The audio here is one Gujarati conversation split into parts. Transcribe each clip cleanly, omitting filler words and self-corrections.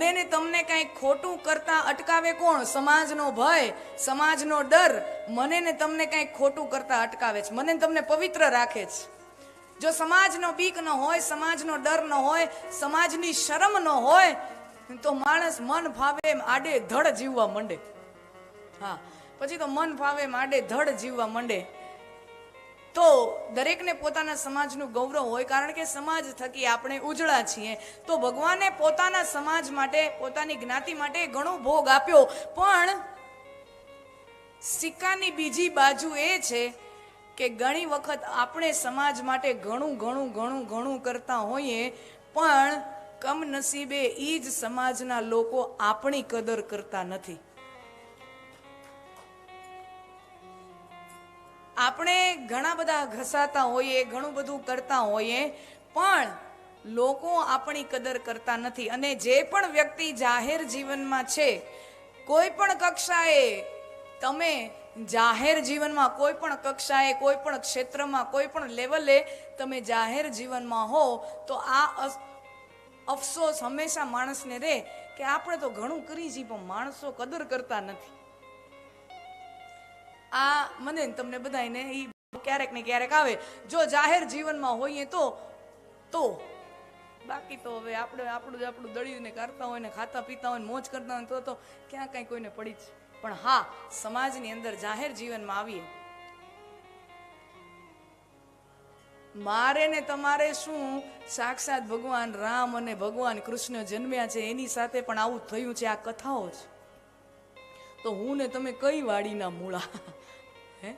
મને ને તમને કંઈ ખોટું કરતા અટકાવે કોણ? સમાજનો ભય, સમાજનો ડર મને ને તમને કંઈ ખોટું કરતા અટકાવે છે, મને ને તમને પવિત્ર રાખે છે. જો સમાજનો બીક ન હોય, સમાજનો ડર ન હોય, સમાજની શરમ ન હોય તો માણસ મન ફાવે એમ આડે ધડ જીવવા માંડે. હા, પછી તો મન ફાવે એમ આડે ધડ જીવવા માંડે. તો દરેકને પોતાના સમાજનું ગૌરવ હોય, કારણ કે સમાજ થકી આપણે ઉજળા છીએ. તો ભગવાને પોતાના સમાજ માટે, પોતાની જ્ઞાતિ માટે ઘણો ભોગ આપ્યો. પણ સિક્કાની બીજી બાજુ એ છે કે ઘણી વખત આપણે સમાજ માટે ઘણું કરતા હોઈએ, પણ કમનસીબે એ જ સમાજના લોકો આપણી કદર કરતા નથી. આપણે ઘણા બધા ઘસાતા હોઈએ, ઘણું બધું કરતા હોઈએ, પણ લોકો આપણી કદર કરતા નથી. અને જે પણ વ્યક્તિ જાહેર જીવનમાં છે, કોઈ પણ કક્ષાએ, તમે જાહેર જીવનમાં કોઈ પણ કક્ષાએ, કોઈ પણ ક્ષેત્રમાં, કોઈ પણ લેવલે તમે જાહેર જીવનમાં હો, તો આ અફસોસ હંમેશા માણસને રહે કે આપણે તો ઘણું કરી છીએ પણ માણસો કદર કરતા નથી. આ મને તમને બધાને ઈ ક્યારેક ને ક્યારેક આવે. જો જાહેર જીવનમાં હોઈએ તો બાકી તો હવે આપણું દળીને કરતા હોય ને ખાતા પીતા હોય ને મોજ કરતા હોય તો ક્યાં કઈ કોઈને પડી જ. પણ હા, સમાજની અંદર જાહેર જીવનમાં આવીએ, મારે ને તમારે શું, સાક્ષાત ભગવાન રામ અને ભગવાન કૃષ્ણ જન્મ્યા છે એની સાથે પણ આવું થયું છે. આ કથાઓ છે. તો હું ને તમે કઈ વાડીના મૂળા? હે,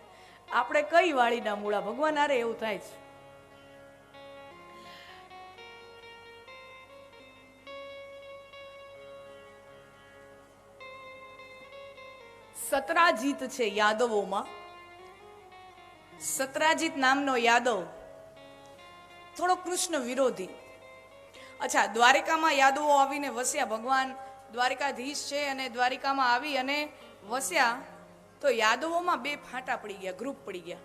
આપણે કઈ વાડીના મૂળા? ભગવાન આરે એવું થાય છે. સત્રાજીત છે યાદવોમાં. સત્રાજીત નામનો યાદવ થોડો કૃષ્ણ વિરોધી. અચ્છા, દ્વારિકામાં યાદવો આવીને વસ્યા. ભગવાન દ્વારિકાધીશ છે અને દ્વારિકામાં આવી અને વસ્યા. તો યાદવોમાં બે ફાંટા પડી ગયા, ગ્રુપ પડી ગયા.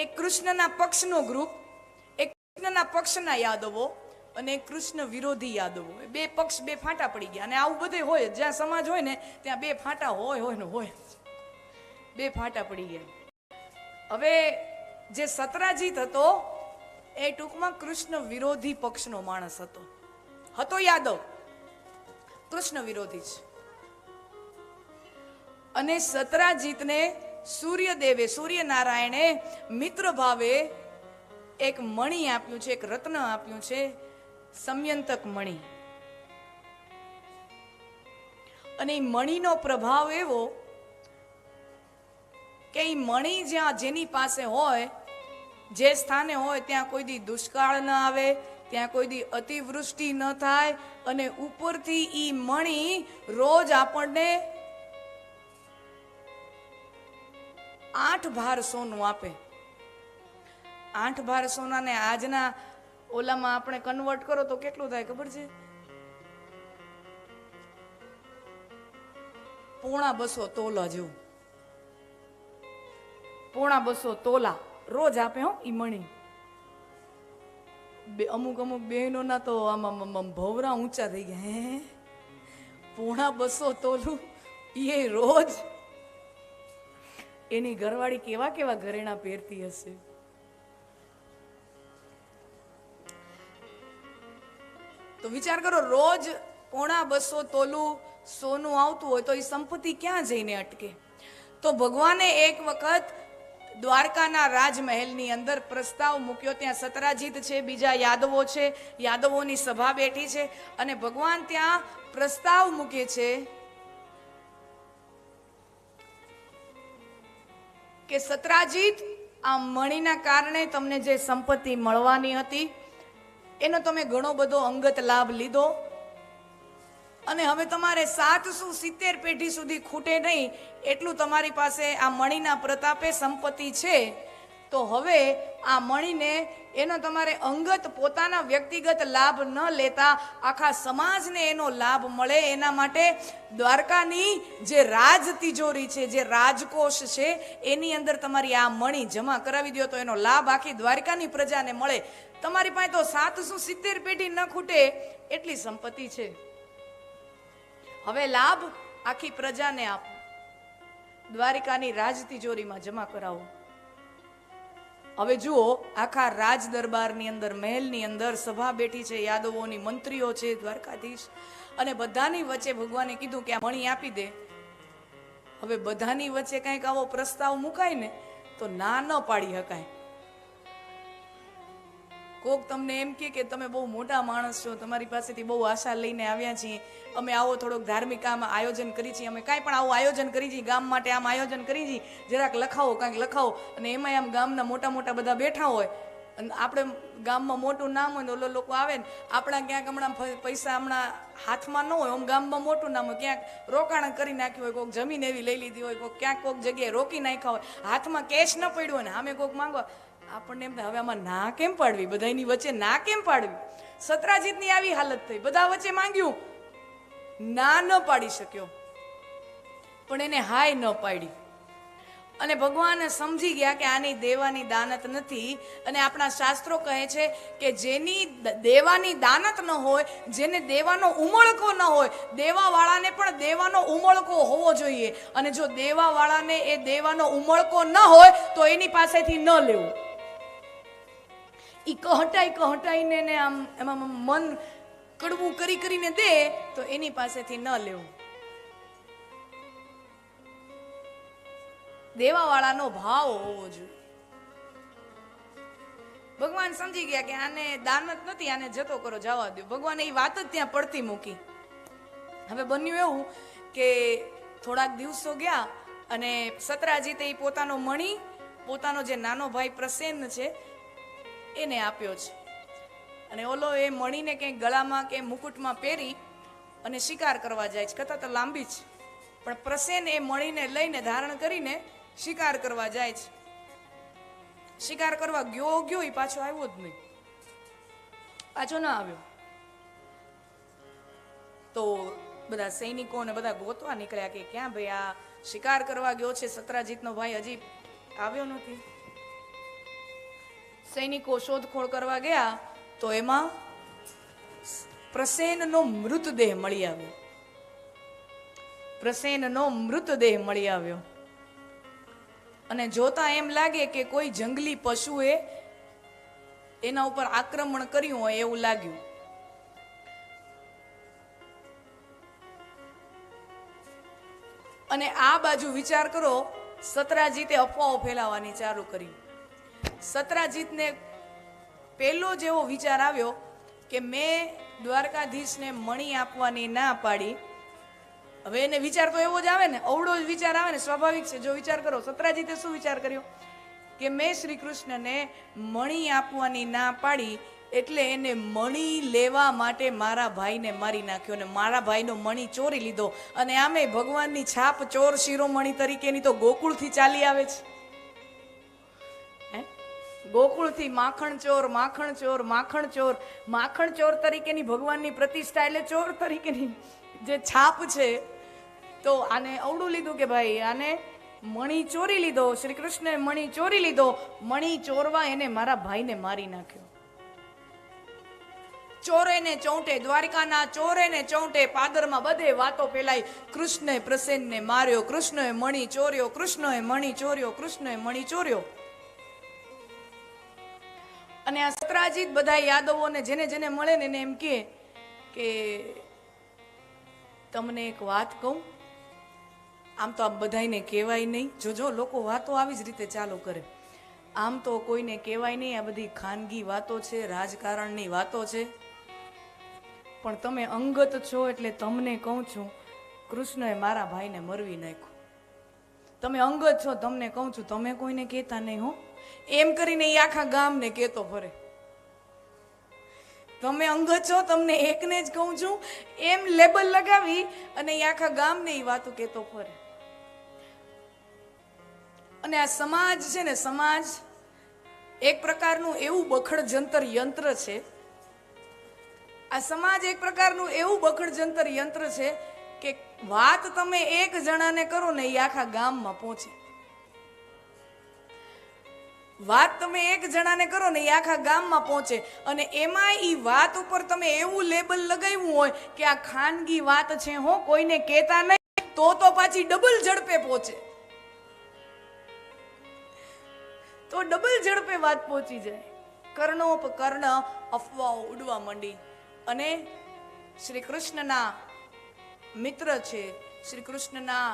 એક કૃષ્ણના પક્ષનો ગ્રુપ, એક કૃષ્ણના પક્ષના યાદવો અને કૃષ્ણ વિરોધી યાદવો. બે પક્ષ, બે ફાંટા પડી ગયા. અને આવું બધે હોય, જ્યાં સમાજ હોય ને ત્યાં બે ફાંટા હોય. બે ફાંટા પડી ગયા. હવે જે સત્રાજીત હતો એ ટૂંકમાં કૃષ્ણ વિરોધી પક્ષનો માણસ હતો યાદવ, કૃષ્ણ વિરોધી છે. અને સત્રાજીતને સૂર્યદેવે, સૂર્યનારાયણે મિત્ર ભાવે એક મણિ આપ્યું છે, એક રત્ન આપ્યું છે, સમયંતક મણિ. અને એ મણિનો પ્રભાવ એવો કે એ મણિ જ્યાં જેની પાસે હોય, જે સ્થાને હોય, ત્યાં કોઈ દી દુષ્કાળ ન આવે, ત્યાં કોઈ દી અતિવૃષ્ટિ ન થાય. અને ઉપરથી ઈ મણિ રોજ આપણને 8 ભાર સોનું આપે. 8 ભાર સોનાને આજના ઓલામાં આપણે કન્વર્ટ કરો તો કેટલું થાય ખબર છે? 250 તોલા જેવું. 250 તોલા રોજ આપે હો ઈ મણી. અમુક બહેનોના તો આમાં ભવરા ઊંચા થઈ ગયા. હે, 250 તોલું એ રોજ. એની ઘરવાળી કેવા કેવા ઘરેણા પહેરતી હશે. તો વિચાર કરો, રોજ 250 તોલું સોનું આવતું હોય તો એ સંપત્તિ ક્યાં જઈને અટકે? તો ભગવાને એક વખત દ્વારકાના રાજમહેલની અંદર પ્રસ્તાવ મૂક્યો. ત્યાં સત્રાજીત છે, બીજા યાદવો છે, યાદવોની સભા બેઠી છે. અને ભગવાન ત્યાં પ્રસ્તાવ મૂકે છે કે સત્રાજીત, આ મણીના કારણે તમને જે સંપત્તિ મળવાની હતી એનો તમે ઘણો બધો અંગત લાભ લીધો. અને હવે તમારે 770 પેઢી સુધી ખૂટે નહીં એટલું તમારી પાસે આ મણીના પ્રતાપે સંપત્તિ છે. તો હવે આ મણીને એનો તમારે અંગત પોતાના વ્યક્તિગત લાભ ન લેતા આખા સમાજને એનો લાભ મળે, એના માટે દ્વારકાની જે રાજ તિજોરી છે, જે રાજકોષ છે, એની અંદર તમારી આ મણી જમા કરાવી દો તો એનો લાભ આખી દ્વારકાની પ્રજાને મળે. તમારી પાસે તો 770 પેઢી ન ખૂટે એટલી સંપત્તિ છે. હવે લાભ આખી પ્રજાને આપો, દ્વારિકાની રાજ તિજોરીમાં જમા કરાવો. હવે જુઓ, આખા રાજ દરબારની અંદર, મહેલની અંદર સભા બેઠી છે, યાદવોની મંત્રીઓ છે, દ્વારકાધીશ, અને બધાની વચ્ચે ભગવાને કીધું કે આ મણી આપી દે. હવે બધાની વચ્ચે કંઈક આવો પ્રસ્તાવ મુકાય ને તો ના ન પાડી શકાય. કોક તમને એમ કે તમે બહુ મોટા માણસ છો, તમારી પાસેથી બહુ આશા લઈને આવ્યા છીએ, અમે આવો થોડોક ધાર્મિક આમ આયોજન કરી છીએ, અમે કાંઈ પણ આવું આયોજન કરી છીએ, ગામ માટે આમ આયોજન કરી છીએ, જરાક લખાવો, કાંઈક લખાવો. અને એમાં આમ ગામના મોટા મોટા બધા બેઠા હોય અને આપણે ગામમાં મોટું નામ હોય ને ઓલો લોકો આવે ને, આપણા ક્યાંક હમણાં પૈસા હમણાં હાથમાં ન હોય, આમ ગામમાં મોટું નામ હોય, ક્યાંક રોકાણ કરી નાખ્યું હોય, કોઈક જમીન એવી લઈ લીધી હોય, કોઈક ક્યાંક કોઈક જગ્યાએ રોકી નાખ્યા હોય, હાથમાં કેશ ન પડ્યું હોય ને સામે કોઈક માંગવા, આપણને એમ થાય હવે આમાં ના કેમ પાડવી, બધાની વચ્ચે ના કેમ પાડવી. સત્રાજીતની આવી હાલત થઈ, બધા વચ્ચે માંગ્યું, ના ન પાડી શક્યો, પણ એને હાય ન પાડી. અને ભગવાન સમજી ગયા કે આની દેવાની દાનત નથી. અને આપણા શાસ્ત્રો કહે છે કે જેની દેવાની દાનત ન હોય, જેને દેવાનો ઉમળકો ન હોય, દેવાવાળાને પણ દેવાનો ઉમળકો હોવો જોઈએ. અને જો દેવાવાળાને એ દેવાનો ઉમળકો ન હોય તો એની પાસેથી ન લેવું. ઈ કહટાઈને ને આમ એમાં મન કડવું કરીને દે તો એની પાસેથી ન લેવું. દેવાવાળાનો ભાવ હોવો જોઈએ. ભગવાન સમજી ગયા કે આને દાનત નથી, આને જતો કરો, જવા દો. ભગવાને એ વાત જ ત્યાં પડતી મૂકી. હવે બન્યું એવું કે થોડાક દિવસો ગયા અને સત્રાજીતે એ પોતાનો મણી, પોતાનો જે નાનો ભાઈ પ્રસેન છે એને આપ્યો છે. અને ઓલો એ મણીને કંઈક ગળામાં કે મુકુટમાં પહેરી અને શિકાર કરવા જાય છે. કથા તો લાંબી છે, પણ પ્રસેન એ મણીને લઈને ધારણ કરીને શિકાર કરવા જાય છે. શિકાર કરવા ગયો એ પાછો આવ્યો જ નહીં, પાછો ના આવ્યો. તો બધા સૈનિકો ને બધા ગોતવા નીકળ્યા કે ક્યાં ભાઈ આ શિકાર કરવા ગયો છે સત્રાજીતનો ભાઈ, હજી આવ્યો નથી. સૈનિકો શોધખોળ કરવા ગયા તો એમાં પ્રસેનનો મૃતદેહ મળી આવ્યો. પ્રસેનનો મૃતદેહ મળી આવ્યો. અને જોતા એમ લાગે કે કોઈ જંગલી પશુએ એના ઉપર આક્રમણ કર્યું હોય એવું લાગ્યું. અને આ બાજુ વિચાર કરો, સત્રાજીતે અફવાઓ ફેલાવવાની ચાલુ કરી. સત્રાજીતને પહેલો જેવો વિચાર આવ્યો કે મેં દ્વારકાધીશને મણી આપવાની ના પાડી. હવે એને વિચાર તો એવો જ આવે ને, અવળો જ વિચાર આવે ને, સ્વાભાવિક છે. જો વિચાર કરો, સત્રાજીતે શું વિચાર કર્યો કે મેં શ્રી કૃષ્ણને મણી આપવાની ના પાડી એટલે એને મણી લેવા માટે મારા ભાઈને મારી નાખ્યો અને મારા ભાઈનો મણી ચોરી લીધો. અને આમે ભગવાનની છાપ ચોર શિરોમણી તરીકેની તો ગોકુળથી ચાલી આવે છે. ગોકુળથી માખણ ચોર, માખણ ચોર, માખણ ચોર, માખણ ચોર તરીકેની ભગવાનની પ્રતિષ્ઠા, એટલે ચોર તરીકેની જે છાપ છે. તો આને અવળું લીધું કે ભાઈ આને મણી ચોરી લીધો, શ્રી કૃષ્ણે મણી ચોરી લીધો, મણી ચોરવા એને મારા ભાઈને મારી નાખ્યો. ચોરે ને ચોંટે, દ્વારિકાના ચોરે ને ચોંટે, પાદરમાં બધે વાતો ફેલાઈ, કૃષ્ણે પ્રસેનને માર્યો, કૃષ્ણએ મણી ચોર્યો, કૃષ્ણએ મણી ચોર્યો, કૃષ્ણએ મણી ચોર્યો. અને આ સત્રાજીત બધા યાદવોને જેને જેને મળે ને એને એમ કે તમને એક વાત કહું, આમ તો આ બધાને કહેવાય નહીં. જોજો લોકો વાતો આવી જ રીતે ચાલુ કરે. આમ તો કોઈને કહેવાય નહીં, આ બધી ખાનગી વાતો છે, રાજકારણની વાતો છે. પણ તમે અંગત છો એટલે તમને કહું છું, કૃષ્ણએ મારા ભાઈને મરવી નાખ્યો. તમે અંગત છો, તમને કહું છું, તમે કોઈને કહેતા નહીં હો. એમ કરીને એ આખા ગામને કહેતો ફરે. તમે અંગત છો, તમને એકને જ કહું છું, એમ લેબલ લગાવી અને એ આખા ગામને એ વાતો કહેતો ફરે. અને આ સમાજ છે ને, સમાજ એક પ્રકારનું એવું બખડ જંતર યંત્ર છે. આ સમાજ એક પ્રકારનું એવું બખડ જંતર યંત્ર છે કે વાત તમે એક જણાને કરો ને એ આખા ગામમાં પહોંચે. વાત તમે એક જણાને કરો ને એ આખા ગામમાં પહોંચે, અને એમાં એ વાત ઉપર તમે એવું લેબલ લગાવ્યું હોય કે આ ખાનગી વાત છે, હો, કોઈને કહેતા નહીં, તો પાછી ડબલ ઝડપે પહોંચે, તો ડબલ ઝડપે વાત પહોંચી જાય. કર્ણોપકર્ણ અફવાઓ ઉડવા માંડી. અને શ્રી કૃષ્ણના મિત્ર છે, શ્રી કૃષ્ણના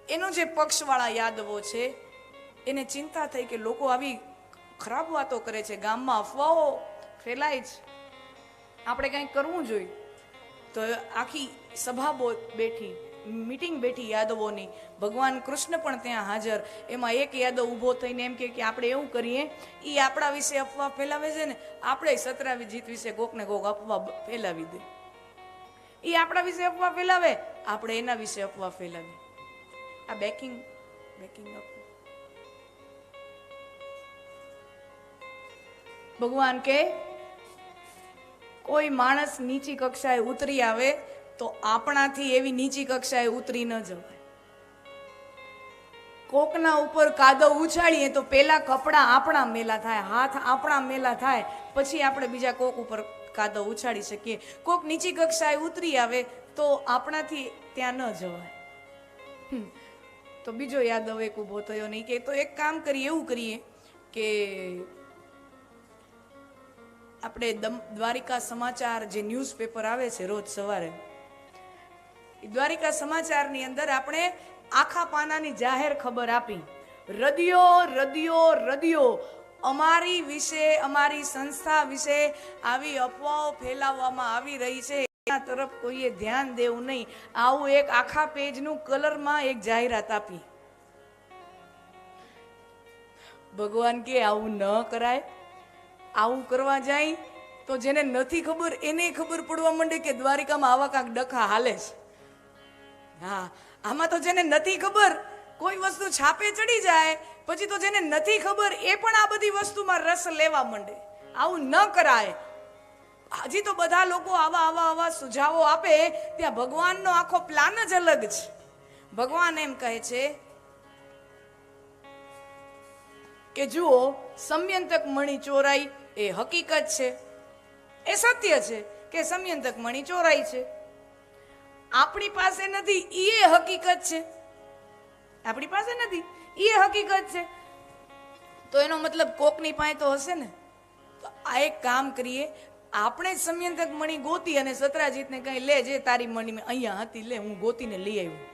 એનો જે પક્ષવાળા યાદવો છે એને ચિંતા થઈ કે લોકો આવી ખરાબ વાતો કરે છે, ગામમાં અફવાઓ ફેલાય છે, આપણે કંઈક કરવું જોઈએ. તો આખી સભા બેઠી, મીટિંગ બેઠી યાદવોની. ભગવાન કૃષ્ણ પણ ત્યાં હાજર. એમાં એક યાદવ ઊભો થઈને એમ કે આપણે એવું કરીએ, એ આપણા વિશે અફવા ફેલાવે છે ને, આપણે સત્રાજીત વિશે કોક ને કોક અફવા ફેલાવી દે. એ આપણા વિશે અફવા ફેલાવે, આપણે એના વિશે અફવા ફેલાવી. આ બેકિંગ અપ. ભગવાન કે કોઈ માણસ નીચી કક્ષાએ ઉતરી આવે તો આપણાથી એવી નીચી કક્ષાએ ઉતરી ન જવાય. કોકના ઉપર કાદવ ઉછાળીએ તો પેલા કપડા આપણા મેલા થાય, હાથ આપણા મેલા થાય, પછી આપણે બીજા કોક ઉપર કાદવ ઉછાળી શકીએ. કોક નીચી કક્ષાએ ઉતરી આવે તો આપણાથી ત્યાં ન જવાય. તો બીજો યાદવ એક ઊભો થયો નહીં કે તો એક કામ કરીએ, એવું કરીએ કે આપણે દ્વારિકા સમાચાર જે ન્યૂઝપેપર આવે છે રોજ સવારે, દ્વારિકા સમાચારની અંદર આપણે આખા પાનાની જાહેર ખબર આપી, રદિયો રદિયો રદિયો અમારી વિશે, અમારી સંસ્થા વિશે આવી અફવાઓ ફેલાવવામાં આવી રહી છે, એના તરફ કોઈએ ધ્યાન દેવું નહીં. આવું એક આખા પેજનું કલરમાં એક જાહેરાત આપી. ભગવાન કે આવું ન કરાય. આવું કરવા જાય તો જેને નથી ખબર એને ખબર પડવા માંડે કે દ્વારિકામાં આવા કાંક ડખા હાલે છે. હા, આમાં તો જેને નથી ખબર, કોઈ વસ્તુ છાપે ચડી જાય પછી તો જેને નથી ખબર એ પણ આ બધી વસ્તુમાં રસ લેવા માંડે. આવું ન કરાય. હજી તો બધા લોકો આવા સુઝાવો આપે, ત્યાં ભગવાનનો આખો પ્લાન જ અલગ છે. ભગવાન એમ કહે છે કે જુઓ, સમયંતક મણી ચોરાઈ એ હકીકત છે, એ સત્ય છે કે સમયંતક મણી ચોરાઈ છે. આપણી પાસે નથી એ હકીકત છે, આપણી પાસે નથી એ હકીકત છે. તો એનો મતલબ કોકની પાસે તો હશે ને. તો આ એક કામ કરીએ, આપણે સમયંતક મણી ગોતી અને સત્રાજીતને કઈ લે, જે તારી મણી અહીંયા હતી લે, હું ગોતીને લઈ આવ્યું.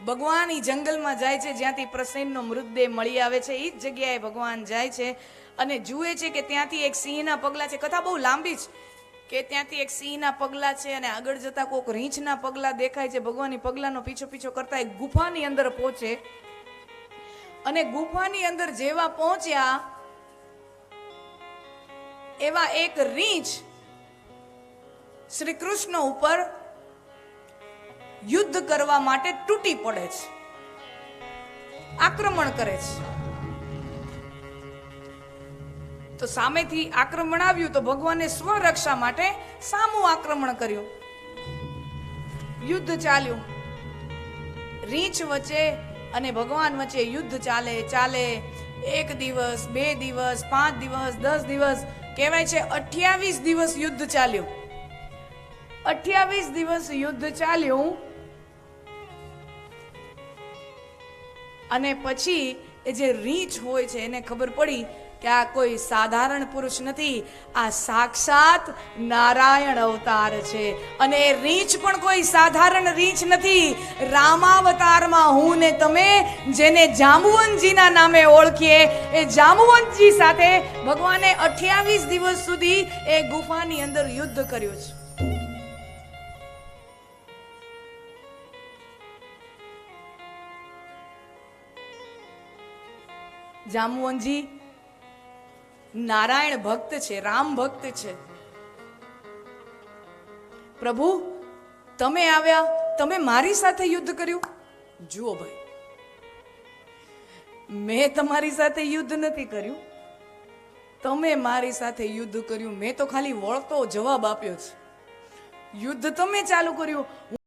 ભગવાન ઈ જંગલમાં જાય છે, જ્યાંથી પ્રસેનનો મૃતદેહ મળી આવે છે, એ જ જગ્યાએ ભગવાન જાય છે અને જુએ છે કે ત્યાંથી એક સિંહના પગલા છે. કથા બહુ લાંબી છે કે ત્યાંથી એક સિંહના પગલા છે અને આગળ જતા કોક રીંછના પગલા દેખાય છે. ભગવાનની પગલાનો પીછો કરતા એક ગુફાની અંદર પહોંચે અને ગુફાની અંદર જેવા પહોંચ્યા એવા એક રીંછ શ્રી કૃષ્ણ ઉપર યુદ્ધ કરવા માટે તૂટી પડે છે, આક્રમણ કરે છે. તો સામેથી આક્રમણ આવ્યું તો ભગવાને સ્વરક્ષા માટે સામું આક્રમણ કર્યું. યુદ્ધ ચાલ્યું. રીંછ વચ્ચે અને ભગવાન વચ્ચે યુદ્ધ ચાલે. 1 દિવસ, 2 દિવસ, 5 દિવસ, 10 દિવસ, કહેવાય છે 28 દિવસ યુદ્ધ ચાલ્યું. 28 દિવસ યુદ્ધ ચાલ્યું અને પછી એ જે રીંછ હોય છે એને ખબર પડી કે આ કોઈ સાધારણ પુરુષ નથી, આ સાક્ષાત નારાયણ અવતાર છે. અને એ રીંછ પણ કોઈ સાધારણ રીંછ નથી. રામાવતારમાં હું ને તમે જેને જાંબુવંતજીના નામે ઓળખીએ, એ જાંબુવંતજી સાથે ભગવાને 28 દિવસ સુધી એ ગુફાની અંદર યુદ્ધ કર્યું છે. જાંબુવંતજી નારાયણ ભક્ત છે, રામ ભક્ત છે. પ્રભુ તમે આવ્યા, તમે મારી સાથે યુદ્ધ કર્યું. જુઓ ભાઈ, મેં તમારી સાથે યુદ્ધ નથી કર્યું, તમે મારી સાથે યુદ્ધ કર્યું. મેં તો ખાલી વળતો જવાબ આપ્યો છે. યુદ્ધ તમે ચાલુ કર્યું.